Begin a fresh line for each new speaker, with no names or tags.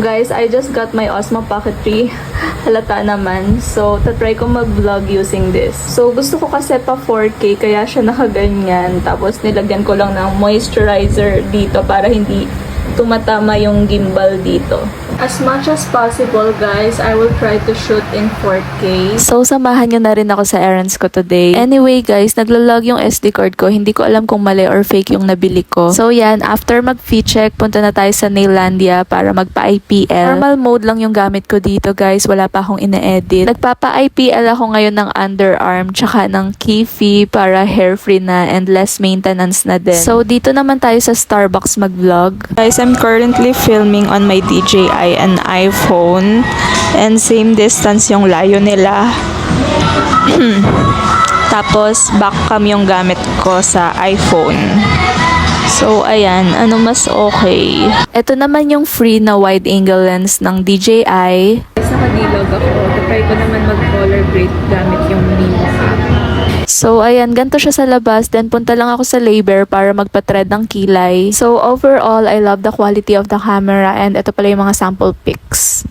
Guys, I just got my Osmo Pocket 3. Halata naman. So, tatry ko mag-vlog using this. So, gusto ko kasi pa 4K, kaya siya nakaganyan. Tapos, nilagyan ko lang ng moisturizer dito para hindi tumatama yung gimbal dito. As much as possible, guys, I will try to shoot in 4K. So, samahan nyo na rin ako sa errands ko today. Anyway, guys, naglalog yung SD card ko. Hindi ko alam kung mali or fake yung nabili ko. So, yan. After mag-fee check, punta na tayo sa Naillandia para magpa-IPL. Normal mode lang yung gamit ko dito, guys. Wala pa akong ine-edit. Nagpapa-IPL ako ngayon ng underarm tsaka ng Kifi para hair-free na and less maintenance na din. So, dito naman tayo sa Starbucks mag-vlog. Guys, I'm currently filming on my DJI an iPhone and same distance yung layo nila. Tapos backcam yung gamit ko sa iPhone. So ayan, ano mas okay? Ito naman yung free na wide angle lens ng DJI. Guys, nakadilog ako. Try ko naman mag-color grade gamit yung Mimo app. So, ayan, ganito siya sa labas. Then, punta lang ako sa Labor para magpa-thread ng kilay. So, overall, I love the quality of the camera and ito pala yung mga sample pics.